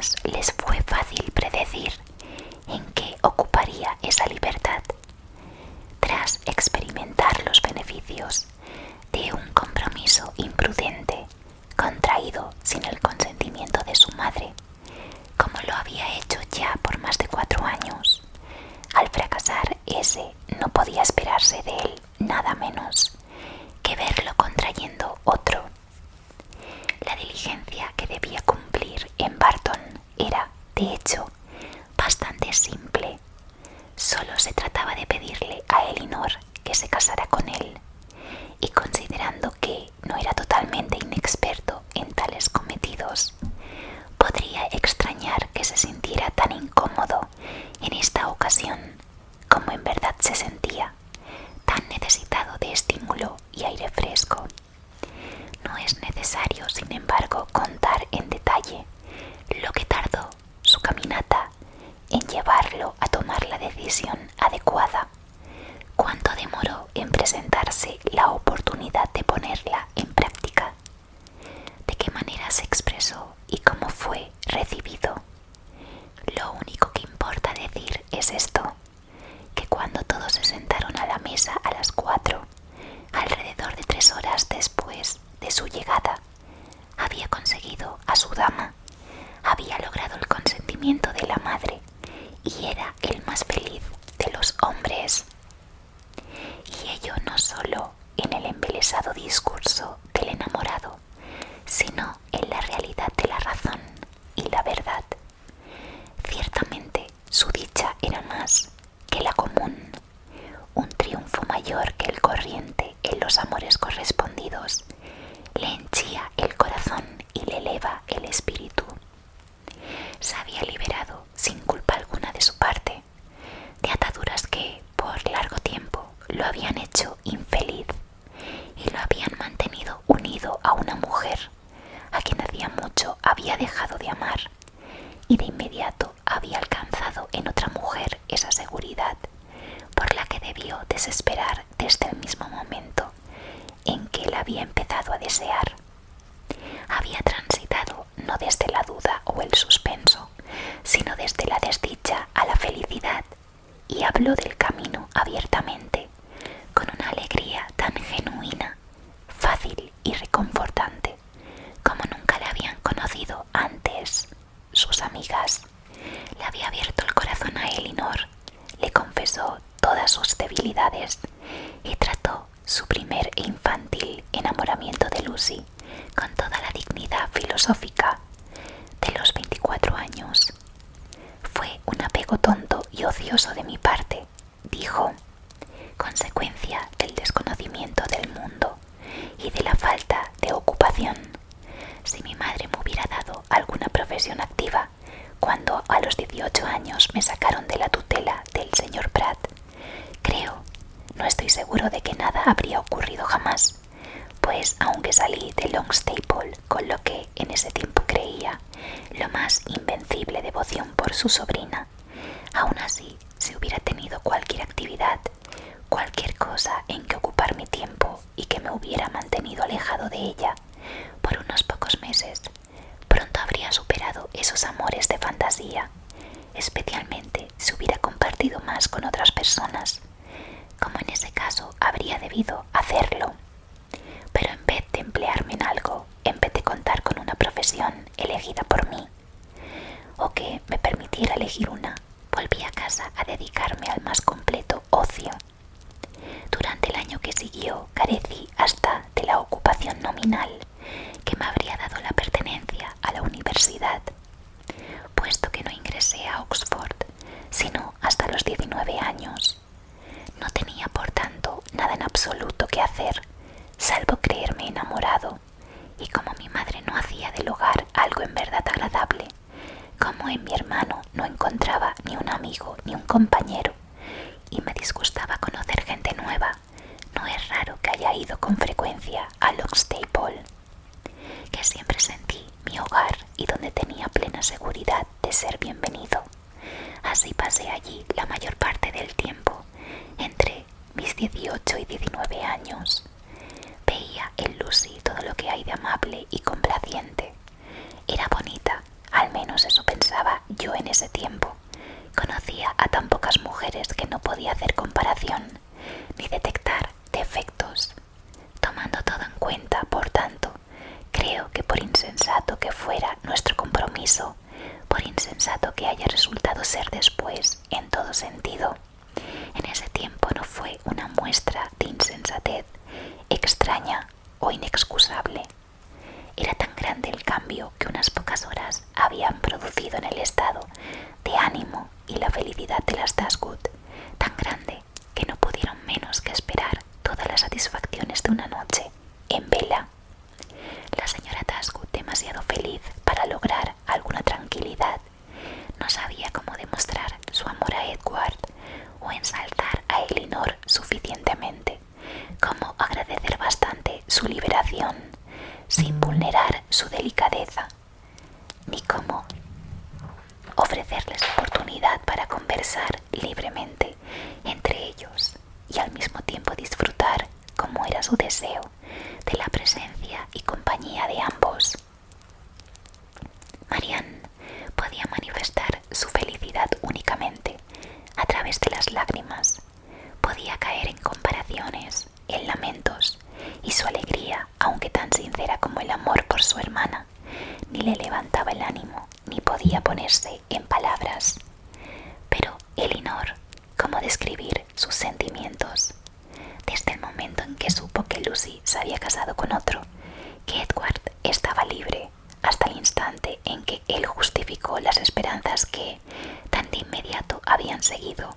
años les fue fácil predecir en qué ocuparía esa libertad. Tras experimentar los beneficios de un compromiso imprudente contraído sin el consentimiento de su madre, como lo había hecho ya por más de 4 años, al fracasar ese no podía esperarse de él nada menos que verlo contrayendo otro. La diligencia que debía cumplir en Barton era, de hecho, bastante simple. Solo se trataba de pedirle a Elinor que se casara con él, y considerando que no era totalmente inexperto en tales cometidos, podría extrañar que se sintiera tan incómodo en esta ocasión como en verdad se sentía, tan necesitado de estímulo y aire fresco. No es necesario, sin embargo, contar en detalle lo que tardó su caminata en llevarlo a tomar la decisión adecuada, cuánto demoró en presentarse la oportunidad de ponerla en práctica, de qué manera se expresó y cómo fue recibido. Lo único que importa decir es esto, que cuando todos se sentaron a la mesa a las 4, alrededor de 3 horas después de su llegada, había conseguido a su dama, había logrado el consentimiento de la madre y era el más feliz de los hombres. Y ello no solo en el embelesado discurso del enamorado, sino en la realidad de la razón y la verdad. Ciertamente su dicha era más que la común, un triunfo mayor que el corriente en los amores correspondidos. Le henchía el corazón y le eleva el espíritu. Se había liberado sin culpa alguna de su parte, de ataduras que por largo tiempo lo habían hecho infeliz y lo habían mantenido unido a una mujer a quien hacía mucho había dejado de amar, y de inmediato había alcanzado en otra mujer esa seguridad por la que debió desesperar desde el mismo momento en que la había empezado a desear. Había transitado no desde la duda o el suspenso, sino desde la desdicha a la felicidad, y habló del camino abiertamente, con una alegría tan genuina, fácil y reconfortante, como nunca la habían conocido antes sus amigas. Le había abierto el corazón a Elinor, le confesó todas sus debilidades y trató su primer e infantil enamoramiento de Lucy con toda la dignidad filosófica de los 24 años. Fue un apego tonto y ocioso de mi parte, dijo, consecuencia del desconocimiento del mundo y de la falta de ocupación. Si mi madre me hubiera dado alguna profesión activa cuando a los 18 años me sacaron de la tutela del señor Pratt, creo, no estoy seguro de que nada habría ocurrido jamás, pues aunque salí de Longstaple con lo que en ese tiempo creía lo más invencible devoción por su sobrina, aún así, si hubiera tenido cualquier actividad, cualquier cosa en que ocupar mi tiempo y que me hubiera mantenido alejado de ella por unos pocos meses, pronto habría superado esos amores de fantasía, especialmente si hubiera compartido más con otras personas, como en ese caso habría debido hacerlo. Pero en vez de emplearme en algo, en vez de contar con una profesión elegida por mí, o que me permitiera elegir una, volví a casa a dedicarme al más completo ocio. Durante el año que siguió carecí hasta de la ocupación nominal que me habría dado la pertenencia a la universidad, puesto que no ingresé a Oxford sino hasta los 19 años. No tenía, por tanto, nada en absoluto que hacer, salvo creerme enamorado, y como mi madre no hacía del hogar algo en verdad agradable, como en mi hermano no encontraba ni un amigo ni un compañero, y me disgustaba conocer gente nueva, no es raro que haya ido con frecuencia a Longstaple, que siempre sentí mi hogar y donde tenía plena seguridad de ser bienvenido. Así pasé allí la mayor parte del tiempo, entre mis 18 y 19 años. Veía en Lucy todo lo que hay de amable y complaciente. Era bonita, al menos eso pensaba. ese tiempo. Conocía a tan pocas mujeres que no podía hacer comparación ni detectar defectos. Tomando todo en cuenta, por tanto, creo que por insensato que fuera nuestro compromiso, por insensato que haya resultado ser después en todo sentido, en ese tiempo no fue una muestra de insensatez extraña o inexcusable. Era tan grande el cambio que unas pocas horas habían producido en el estado de ánimo y la felicidad de las Dashwood, tan grande que no pudieron menos que esperar todas las satisfacciones de una noche en vela. La señora Dashwood, demasiado feliz para lograr alguna tranquilidad, no sabía cómo demostrar su amor a Edward o ensalzar a Elinor suficientemente, cómo agradecer bastante su liberación sin vulnerar su delicadeza, ni cómo ofrecerles oportunidad para conversar libremente entre ellos y al mismo tiempo disfrutar, como era su deseo, de la presencia y compañía de ambos. Marianne podía manifestar su felicidad únicamente a través de las lágrimas. Podía caer en comparaciones, en lamentos, y su alegría, aunque tan sincera como el amor por su hermana, ni le levantaba el ánimo, ni podía ponerse en palabras. Pero Elinor, ¿cómo describir sus sentimientos? Desde el momento en que supo que Lucy se había casado con otro, que Edward estaba libre, hasta el instante en que él justificó las esperanzas que, tan de inmediato, habían seguido,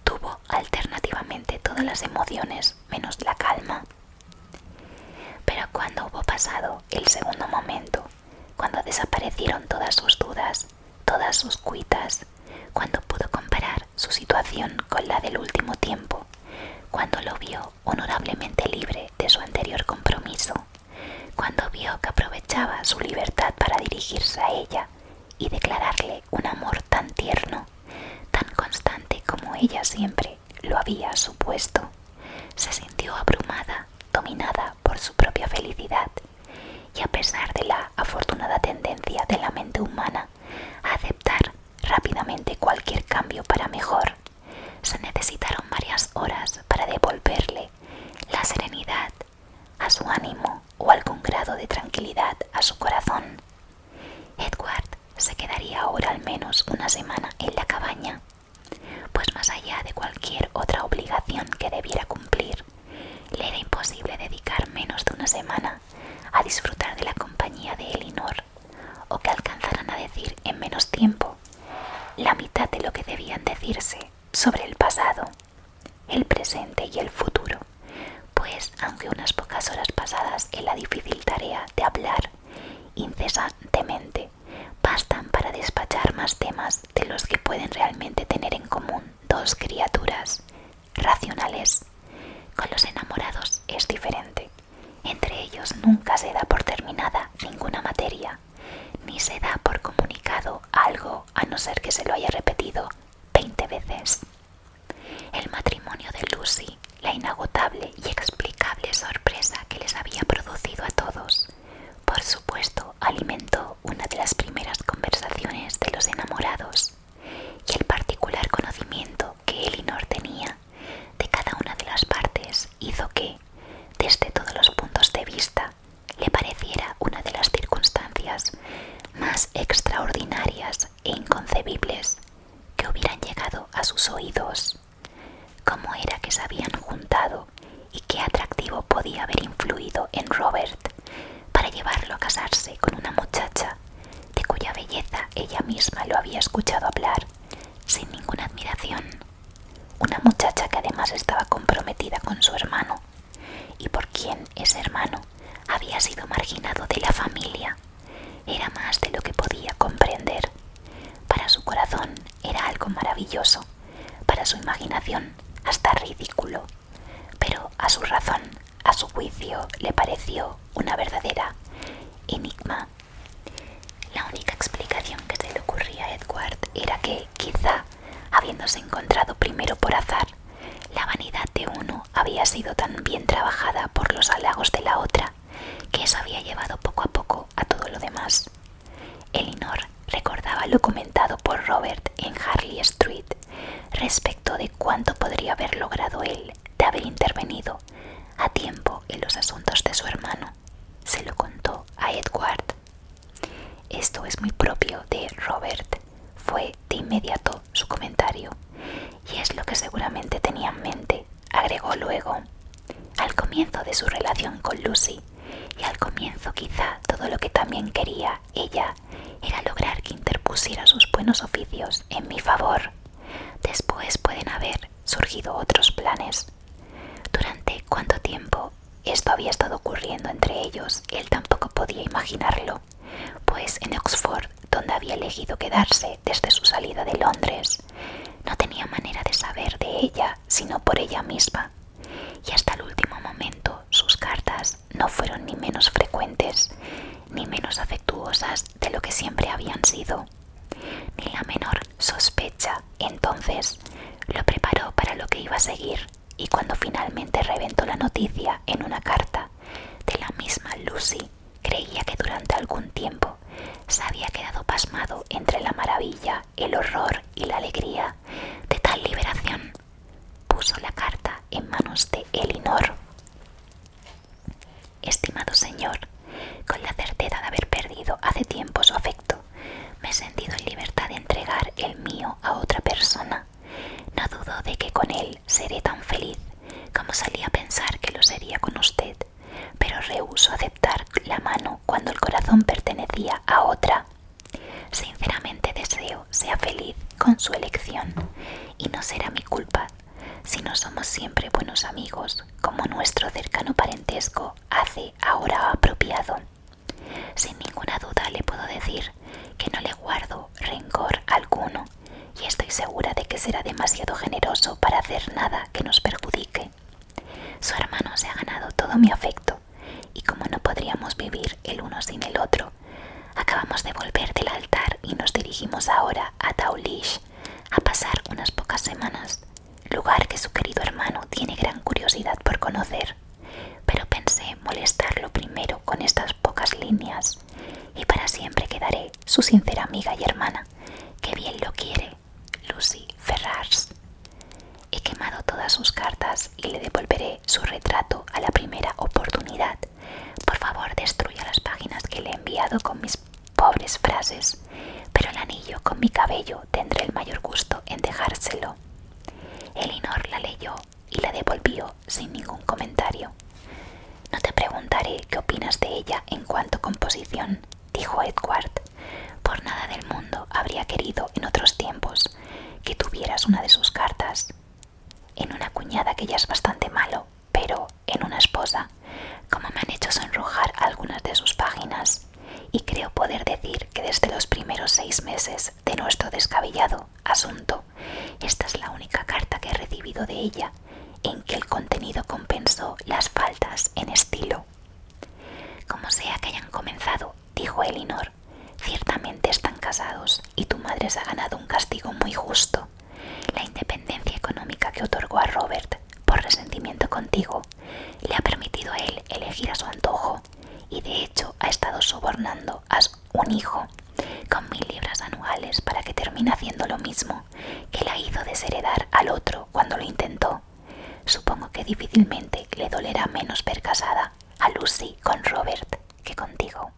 tuvo alternativamente todas las emociones menos la calma. Pero cuando hubo pasado el segundo momento, cuando desaparecieron todas sus dudas, todas sus cuitas, cuando pudo comparar su situación con la del último tiempo, cuando lo vio honorablemente libre de su anterior compromiso, cuando vio que aprovechaba su libertad para dirigirse a ella y declararle un amor tan tierno, tan constante como ella siempre lo había supuesto, se sintió abrumada, dominada por su propia felicidad, y a pesar de la afortunada tendencia de la mente humana a aceptar rápidamente cualquier cambio para mejor, se necesitaron varias horas para devolverle la serenidad a su ánimo o algún grado de tranquilidad a su corazón. Edward se quedaría ahora al menos una semana en la cabaña, pues más allá de cualquier otra obligación que debiera cumplir, le era imposible dedicar menos de una semana a disfrutar de la compañía de Elinor, o que alcanzaran a decir en menos tiempo la mitad de lo que debían decirse sobre el pasado, el presente y el futuro, pues aunque unas pocas horas pasadas en la difícil tarea de hablar incesantemente bastan para despachar más temas de los que pueden realmente tener en común dos criaturas racionales, con los enamorados es diferente. Entre ellos nunca se da por terminada ninguna materia, ni se da por comunicado algo a no ser que se lo haya repetido 20 veces. El matrimonio de Lucy, la inagotable y explicable sorpresa que les había producido a todos, por supuesto alimentó una de las primeras conversaciones de los enamorados, y el particular conocimiento que Elinor tenía de cada una de las partes hizo que, desde todos los puntos de vista, le pareciera una de las circunstancias más extraordinarias e inconcebibles que hubieran llegado a sus oídos. Cómo era que se habían juntado y qué atractivo podía haber influido en Robert para llevarlo a casarse con una muchacha de cuya belleza ella misma lo había escuchado hablar sin ninguna admiración, una muchacha que además estaba comprometida con su hermano, y por quien ese hermano había sido marginado de la familia. Era más de lo que podía comprender. Para su corazón era algo maravilloso, para su imaginación hasta ridículo, pero a su razón, a su juicio, le pareció una verdadera enigma. La única explicación que se le ocurría a Edward era que, quizá, habiéndose encontrado primero por azar, la vanidad de uno había sido tan bien trabajada por los halagos de la otra, que eso había llevado poco a poco a todo lo demás. Elinor Recordaba lo comentado por Robert en Harley Street respecto de cuánto podría haber logrado él de haber intervenido a tiempo en los asuntos de su hermano. Se lo contó a Edward. Esto es muy propio de Robert, fue de inmediato su comentario, y es lo que seguramente tenía en mente, agregó luego. Al comienzo de su relación con Lucy, y al comienzo quizá todo lo que también quería ella era lograr que interpusiera sus buenos oficios en mi favor. Después pueden haber surgido otros planes. Durante cuánto tiempo esto había estado ocurriendo entre ellos, él tampoco podía imaginarlo, pues en Oxford, donde había elegido quedarse desde su salida de Londres, no tenía manera de saber de ella sino por ella misma, y hasta el último momento sus cartas no fueron ni menos frecuentes ni menos afectuosas de lo que siempre habían sido. Ni la menor sospecha entonces lo preparó para lo que iba a seguir, y cuando finalmente reventó la noticia en una carta de la misma Lucy, creía que durante algún tiempo se había quedado pasmado entre la maravilla, el horror y la alegría de tal liberación. Puso la carta en manos de Elinor. Estimado señor, con la certeza de haber perdido hace tiempo su afecto, me he sentido en libertad de entregar el mío a otra persona. No dudo de que con él seré tan feliz como solía pensar que lo sería con usted, pero rehúso aceptar la mano cuando el corazón pertenecía a otra. Sinceramente deseo sea feliz con su elección, y no será mi culpa si no somos siempre buenos amigos, como nuestro cercano parentesco hace ahora apropiado. Sin ninguna duda le puedo decir que no le guardo rencor alguno, y estoy segura de que será demasiado generoso para hacer nada que nos perjudique. Su hermano se ha ganado todo mi afecto, y como no podríamos vivir el uno sin el otro, acabamos de volver del altar y nos dirigimos ahora a Dawlish a pasar unas pocas semanas, lugar que su querido hermano tiene gran curiosidad por conocer. Pero pensé molestarlo primero con estas pocas líneas, y para siempre quedaré su sincera amiga y hermana, que bien lo quiere, Lucy Ferrars. He quemado todas sus cartas y le devolveré su retrato a la primera oportunidad. Por favor, destruya las páginas que le he enviado con mis pobres frases, pero el anillo con mi cabello tendré el mayor gusto en dejárselo. Elinor la leyó y la devolvió sin ningún comentario. No te preguntaré qué opinas de ella en cuanto a composición, dijo Edward. Por nada del mundo habría querido en otros tiempos que tuvieras una de sus cartas. En una cuñada que ya es bastante malo, pero en una esposa, como me han hecho sonrojar algunas de sus páginas, y creo poder decir que desde los primeros 6 meses de nuestro descabellado asunto, esta es la única carta que he recibido de ella en que el contenido compensó las faltas en estilo. Como sea que hayan comenzado, dijo Elinor, ciertamente están casados y tu madre se ha ganado un castigo muy justo. La independencia económica que otorgó a Robert por resentimiento contigo le ha permitido a él elegir a su antojo, y de hecho ha estado sobornando a un hijo con 1000 libras anuales para que termine haciendo lo mismo que la hizo desheredar al otro cuando lo intentó. Supongo que difícilmente le dolerá menos ver casada a Lucy con Robert que contigo.